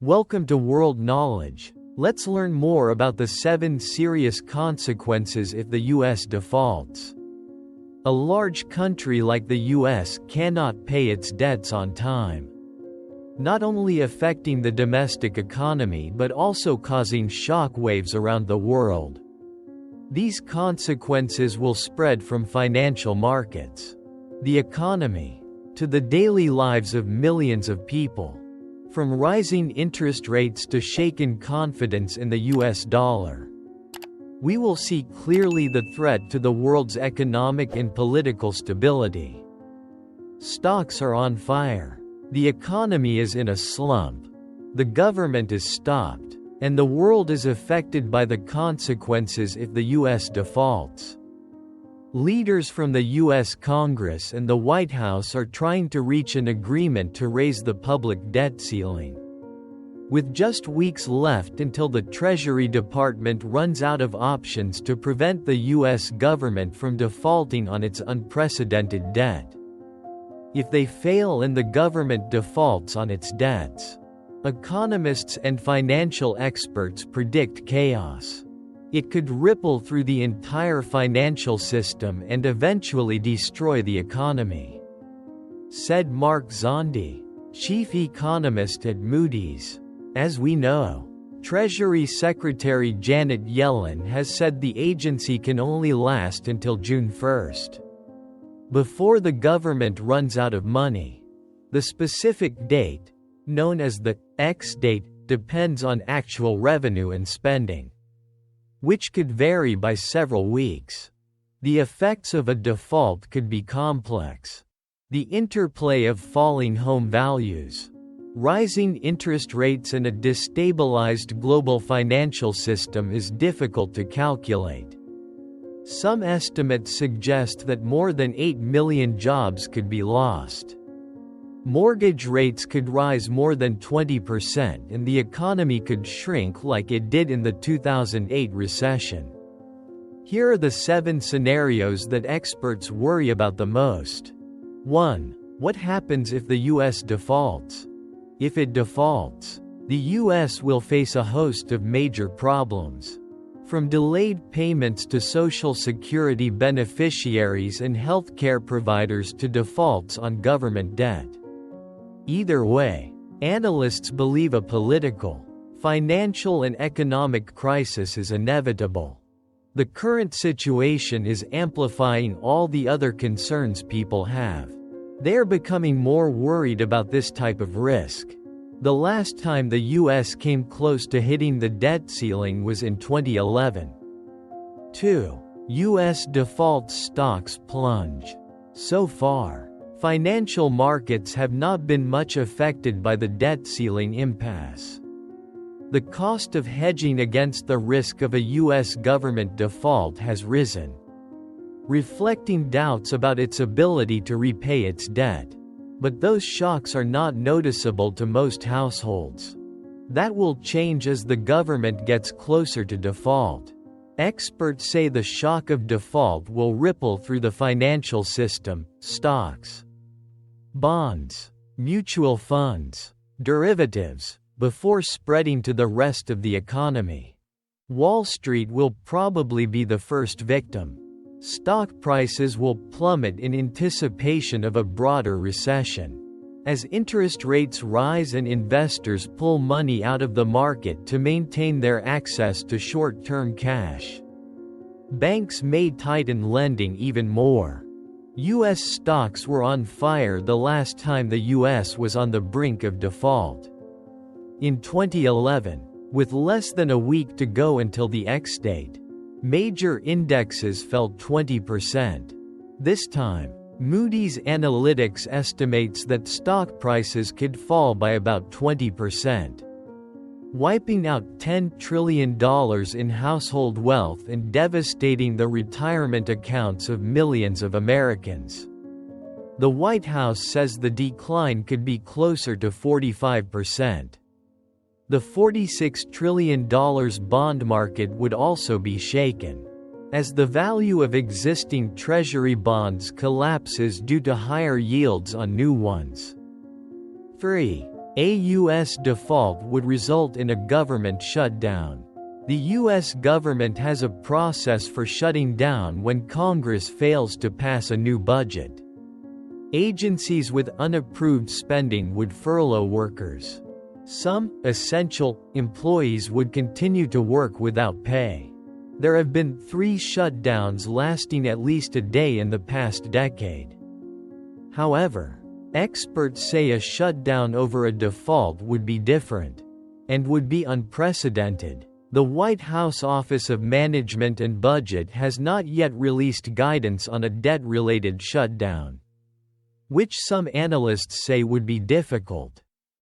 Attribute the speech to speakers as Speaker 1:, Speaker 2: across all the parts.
Speaker 1: Welcome to World Knowledge. Let's learn more about the 7 serious consequences if the US defaults. A large country like the US cannot pay its debts on time, not only affecting the domestic economy but also causing shock waves around the world. These consequences will spread from financial markets, the economy, to the daily lives of millions of people. From rising interest rates to shaken confidence in the US dollar, we will see clearly the threat to the world's economic and political stability. Stocks are on fire. The economy is in a slump. The government is stopped, and the world is affected by the consequences if the US defaults. Leaders from the U.S. Congress and the White House are trying to reach an agreement to raise the public debt ceiling. With just weeks left until the Treasury Department runs out of options to prevent the U.S. government from defaulting on its unprecedented debt. If they fail and the government defaults on its debts, economists and financial experts predict chaos. It could ripple through the entire financial system and eventually destroy the economy, said Mark Zandi, chief economist at Moody's. As we know, Treasury Secretary Janet Yellen has said the agency can only last until June 1st. Before the government runs out of money. The specific date, known as the X date, depends on actual revenue and spending, which could vary by several weeks. The effects of a default could be complex. The interplay of falling home values, rising interest rates and a destabilized global financial system is difficult to calculate. Some estimates suggest that more than 8 million jobs could be lost. Mortgage rates could rise more than 20% and the economy could shrink like it did in the 2008 recession. Here are the 7 scenarios that experts worry about the most. 1. What happens if the US defaults? If it defaults, the US will face a host of major problems. From delayed payments to Social Security beneficiaries and healthcare providers to defaults on government debt. Either way, analysts believe a political, financial and economic crisis is inevitable. The current situation is amplifying all the other concerns people have. They are becoming more worried about this type of risk. The last time the US came close to hitting the debt ceiling was in 2011. 2. US default stocks plunge. So far, financial markets have not been much affected by the debt ceiling impasse. The cost of hedging against the risk of a U.S. government default has risen, reflecting doubts about its ability to repay its debt. But those shocks are not noticeable to most households. That will change as the government gets closer to default. Experts say the shock of default will ripple through the financial system, stocks, bonds, mutual funds, derivatives, before spreading to the rest of the economy. Wall Street will probably be the first victim. Stock prices will plummet in anticipation of a broader recession, as interest rates rise and investors pull money out of the market to maintain their access to short-term cash. Banks may tighten lending even more. U.S. stocks were on fire the last time the U.S. was on the brink of default. In 2011, with less than a week to go until the X date, major indexes fell 20%. This time, Moody's Analytics estimates that stock prices could fall by about 20%, wiping out $10 trillion in household wealth and devastating the retirement accounts of millions of Americans. The White House says the decline could be closer to 45%. The $46 trillion bond market would also be shaken, as the value of existing Treasury bonds collapses due to higher yields on new ones. 3. A U.S. default would result in a government shutdown. The U.S. government has a process for shutting down when Congress fails to pass a new budget. Agencies with unapproved spending would furlough workers. Some essential employees would continue to work without pay. There have been 3 shutdowns lasting at least a day in the past decade. However, experts say a shutdown over a default would be different and would be unprecedented. The White House Office of Management and Budget has not yet released guidance on a debt-related shutdown, which some analysts say would be difficult.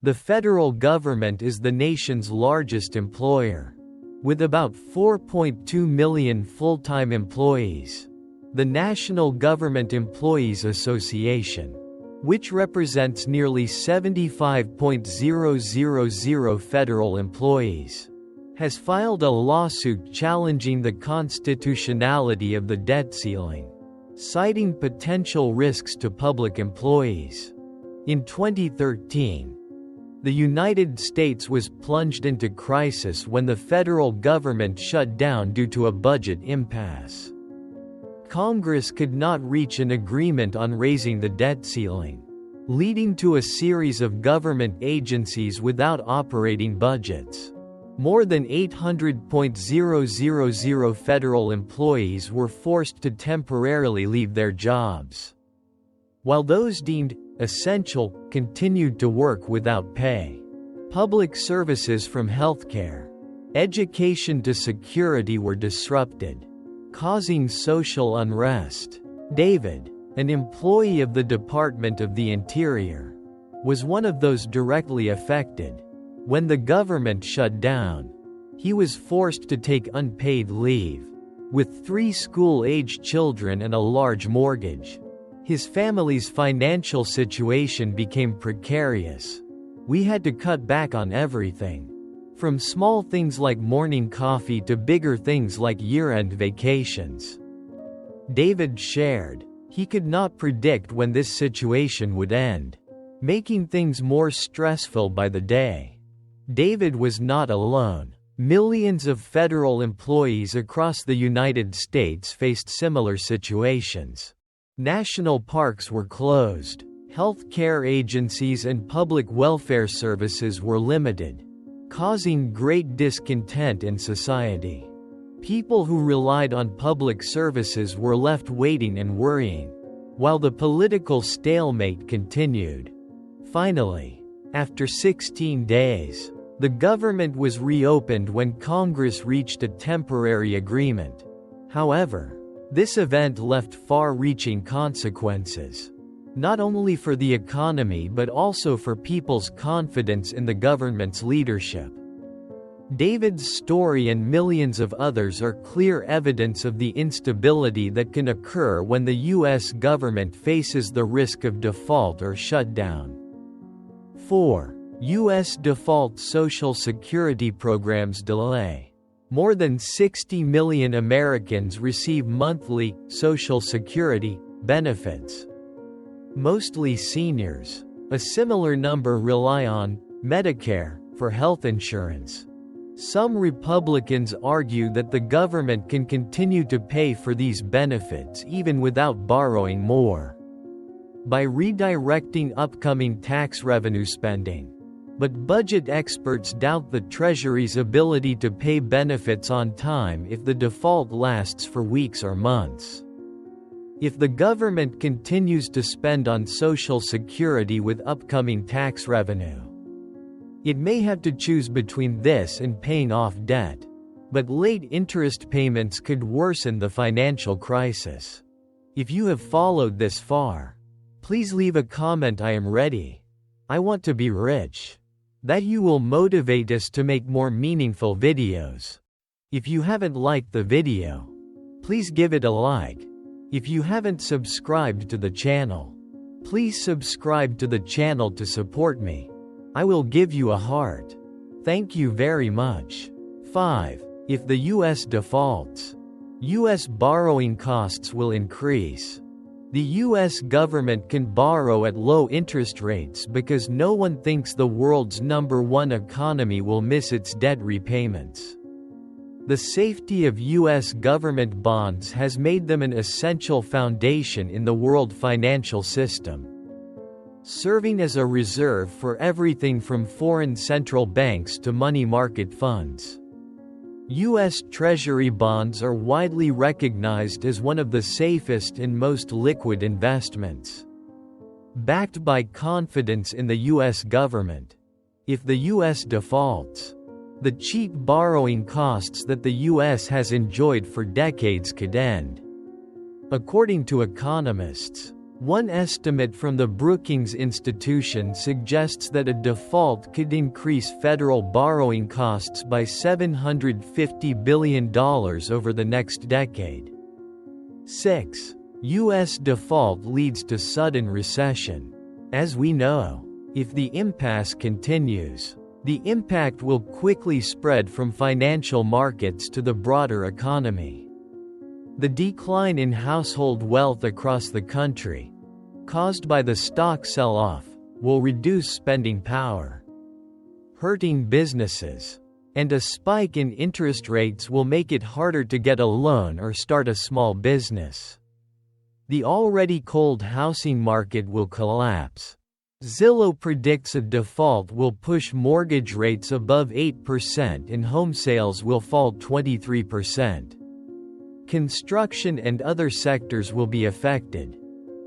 Speaker 1: The federal government is the nation's largest employer, with about 4.2 million full-time employees. The National Government Employees Association, which represents nearly 75,000 federal employees, has filed a lawsuit challenging the constitutionality of the debt ceiling, citing potential risks to public employees. In 2013, the United States was plunged into crisis when the federal government shut down due to a budget impasse. Congress could not reach an agreement on raising the debt ceiling, leading to a series of government agencies without operating budgets. More than 800,000 federal employees were forced to temporarily leave their jobs, while those deemed essential continued to work without pay. Public services from healthcare, education to security were disrupted, causing social unrest. David, an employee of the Department of the Interior, was one of those directly affected. When the government shut down, he was forced to take unpaid leave. With 3 school-aged children and a large mortgage, his family's financial situation became precarious. We had to cut back on everything, from small things like morning coffee to bigger things like year-end vacations. David shared, he could not predict when this situation would end, making things more stressful by the day. David was not alone. Millions of federal employees across the United States faced similar situations. National parks were closed. Health care agencies and public welfare services were limited, causing great discontent in society. People who relied on public services were left waiting and worrying, while the political stalemate continued. Finally, after 16 days, the government was reopened when Congress reached a temporary agreement. However, this event left far-reaching consequences, not only for the economy but also for people's confidence in the government's leadership. David's story and millions of others are clear evidence of the instability that can occur when the U.S. government faces the risk of default or shutdown. 4. U.S. default Social Security programs delay. More than 60 million Americans receive monthly Social Security benefits, mostly seniors. A similar number rely on Medicare for health insurance. Some Republicans argue that the government can continue to pay for these benefits even without borrowing more, by redirecting upcoming tax revenue spending. But budget experts doubt the Treasury's ability to pay benefits on time if the default lasts for weeks or months. If the government continues to spend on Social Security with upcoming tax revenue, it may have to choose between this and paying off debt. But late interest payments could worsen the financial crisis. If you have followed this far, please leave a comment. I am ready. I want to be rich. That you will motivate us to make more meaningful videos. If you haven't liked the video, please give it a like. If you haven't subscribed to the channel, please subscribe to the channel to support me. I will give you a heart. Thank you very much. 5. If the U.S. defaults, U.S. borrowing costs will increase. The US government can borrow at low interest rates because no one thinks the world's #1 economy will miss its debt repayments. The safety of US government bonds has made them an essential foundation in the world financial system, serving as a reserve for everything from foreign central banks to money market funds. U.S. Treasury bonds are widely recognized as one of the safest and most liquid investments. Backed by confidence in the U.S. government, if the U.S. defaults, the cheap borrowing costs that the U.S. has enjoyed for decades could end. According to economists, one estimate from the Brookings Institution suggests that a default could increase federal borrowing costs by $750 billion over the next decade. 6. U.S. default leads to sudden recession. As we know, if the impasse continues, the impact will quickly spread from financial markets to the broader economy. The decline in household wealth across the country, caused by the stock sell-off, will reduce spending power, hurting businesses, and a spike in interest rates will make it harder to get a loan or start a small business. The already cold housing market will collapse. Zillow predicts a default will push mortgage rates above 8% and home sales will fall 23%. Construction and other sectors will be affected,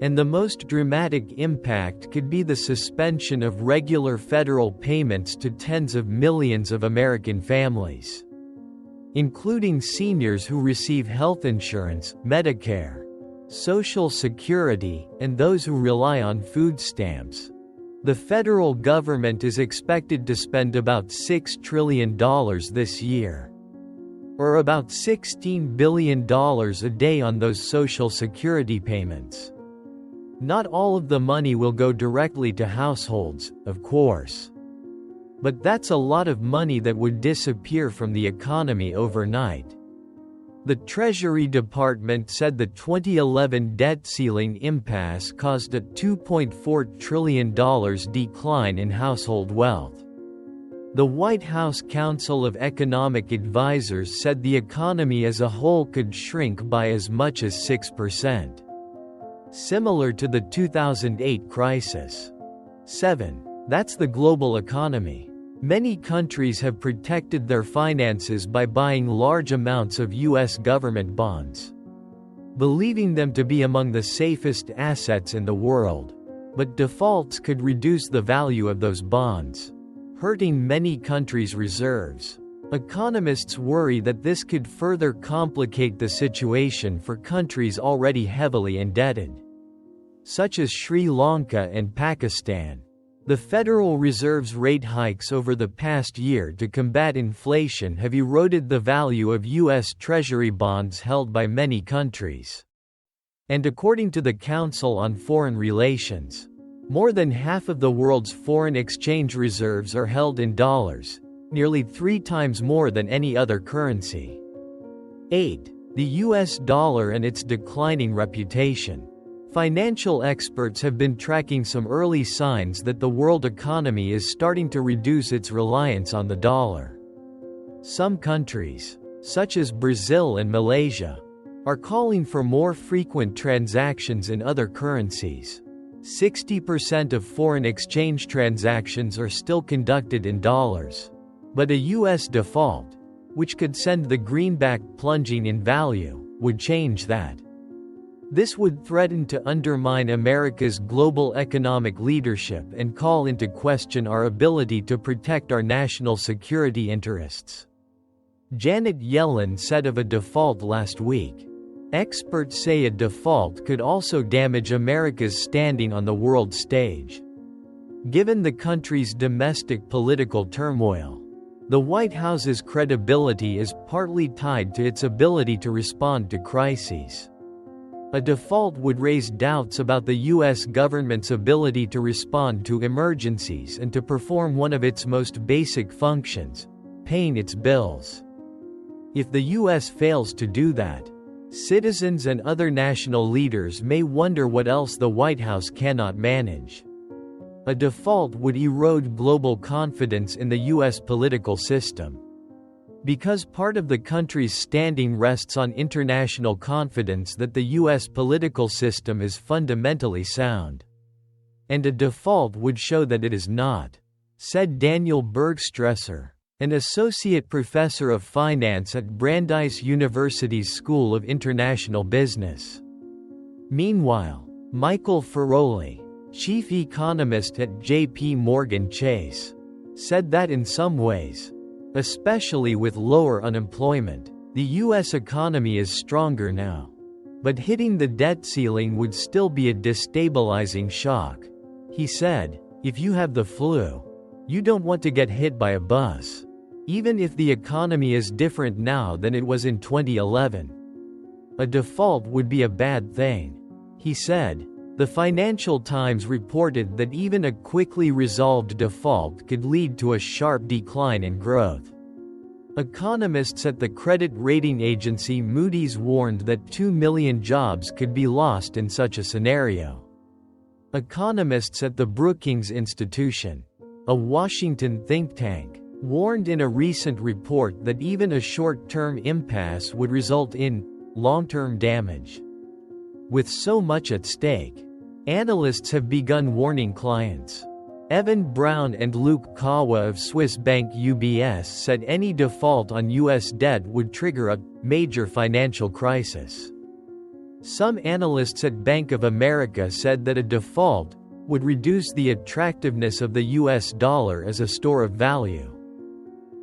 Speaker 1: and the most dramatic impact could be the suspension of regular federal payments to tens of millions of American families, including seniors who receive health insurance, Medicare, Social Security, and those who rely on food stamps. The federal government is expected to spend about $6 trillion this year, or about $16 billion a day on those Social Security payments. Not all of the money will go directly to households, of course. But that's a lot of money that would disappear from the economy overnight. The Treasury Department said the 2011 debt ceiling impasse caused a $2.4 trillion decline in household wealth. The White House Council of Economic Advisers said the economy as a whole could shrink by as much as 6%. Similar to the 2008 crisis. 7. That's the global economy. Many countries have protected their finances by buying large amounts of U.S. government bonds, believing them to be among the safest assets in the world. But defaults could reduce the value of those bonds, hurting many countries' reserves. Economists worry that this could further complicate the situation for countries already heavily indebted, such as Sri Lanka and Pakistan. The Federal Reserve's rate hikes over the past year to combat inflation have eroded the value of U.S. Treasury bonds held by many countries. And according to the Council on Foreign Relations, more than half of the world's foreign exchange reserves are held in dollars, nearly 3 times more than any other currency. 8. The U.S. dollar and its declining reputation. Financial experts have been tracking some early signs that the world economy is starting to reduce its reliance on the dollar. Some countries, such as Brazil and Malaysia, are calling for more frequent transactions in other currencies. 60% of foreign exchange transactions are still conducted in dollars. But a U.S. default, which could send the greenback plunging in value, would change that. This would threaten to undermine America's global economic leadership and call into question our ability to protect our national security interests. Janet Yellen said of a default last week, "Experts say a default could also damage America's standing on the world stage." Given the country's domestic political turmoil, the White House's credibility is partly tied to its ability to respond to crises. A default would raise doubts about the U.S. government's ability to respond to emergencies and to perform one of its most basic functions, paying its bills. If the U.S. fails to do that, Citizens and other national leaders may wonder what else the White House cannot manage. A default would erode global confidence in the U.S. political system. Because part of the country's standing rests on international confidence that the U.S. political system is fundamentally sound. And a default would show that it is not, said Daniel Bergstresser, an associate professor of finance at Brandeis University's School of International Business. Meanwhile, Michael Feroli, chief economist at J.P. Morgan Chase, said that in some ways, especially with lower unemployment, the U.S. economy is stronger now. But hitting the debt ceiling would still be a destabilizing shock. He said, if you have the flu, you don't want to get hit by a bus. Even if the economy is different now than it was in 2011. A default would be a bad thing. He said, the Financial Times reported that even a quickly resolved default could lead to a sharp decline in growth. Economists at the credit rating agency Moody's warned that 2 million jobs could be lost in such a scenario. Economists at the Brookings Institution, a Washington think tank, warned in a recent report that even a short-term impasse would result in long-term damage. With so much at stake, analysts have begun warning clients. Evan Brown and Luke Kawa of Swiss bank UBS said any default on U.S. debt would trigger a major financial crisis. Some analysts at Bank of America said that a default would reduce the attractiveness of the U.S. dollar as a store of value.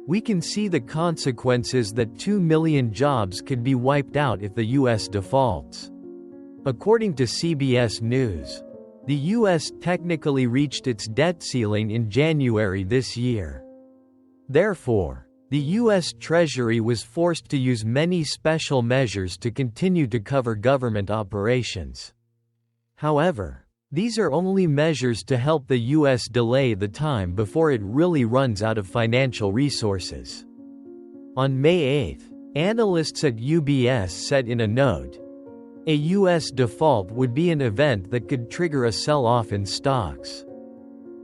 Speaker 1: We can see the consequences that 2 million jobs could be wiped out if the U.S. defaults. According to CBS News, the U.S. technically reached its debt ceiling in January this year. Therefore, the U.S. Treasury was forced to use many special measures to continue to cover government operations. However, these are only measures to help the U.S. delay the time before it really runs out of financial resources. On May 8, analysts at UBS said in a note, a U.S. default would be an event that could trigger a sell-off in stocks.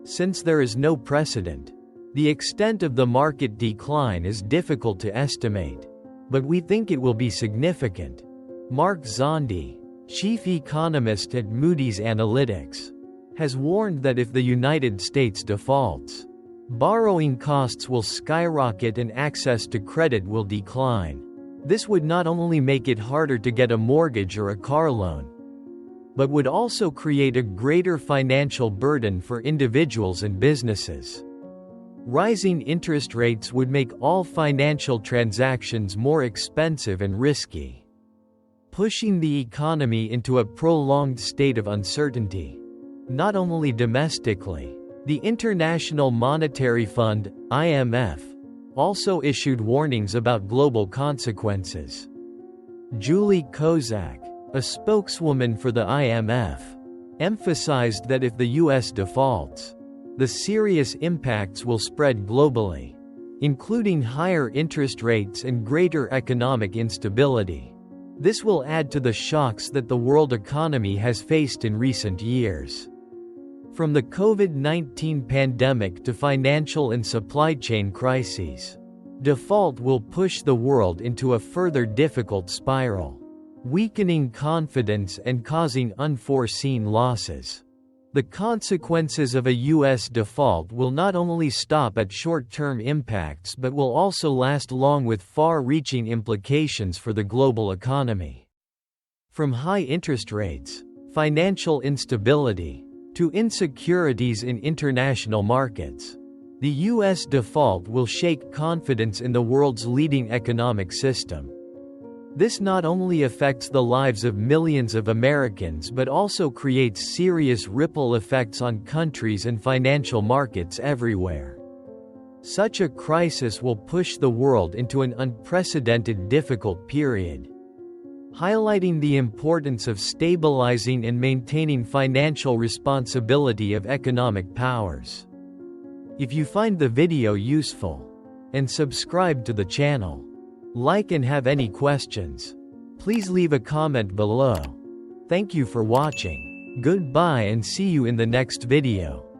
Speaker 1: Since there is no precedent, the extent of the market decline is difficult to estimate, but we think it will be significant. Mark Zandi, chief economist at Moody's Analytics, has warned that if the United States defaults, borrowing costs will skyrocket and access to credit will decline. This would not only make it harder to get a mortgage or a car loan, but would also create a greater financial burden for individuals and businesses. Rising interest rates would make all financial transactions more expensive and risky, pushing the economy into a prolonged state of uncertainty. Not only domestically, the International Monetary Fund, IMF, also issued warnings about global consequences. Julie Kozak, a spokeswoman for the IMF, emphasized that if the U.S. defaults, the serious impacts will spread globally, including higher interest rates and greater economic instability. This will add to the shocks that the world economy has faced in recent years. From the COVID-19 pandemic to financial and supply chain crises, default will push the world into a further difficult spiral, weakening confidence and causing unforeseen losses. The consequences of a U.S. default will not only stop at short-term impacts but will also last long with far-reaching implications for the global economy. From high interest rates, financial instability, to insecurities in international markets, the U.S. default will shake confidence in the world's leading economic system. This not only affects the lives of millions of Americans but also creates serious ripple effects on countries and financial markets everywhere. Such a crisis will push the world into an unprecedented difficult period, highlighting the importance of stabilizing and maintaining financial responsibility of economic powers. If you find the video useful, and subscribe to the channel, like and have any questions, Please leave a comment below. Thank you for watching. Goodbye and see you in the next video.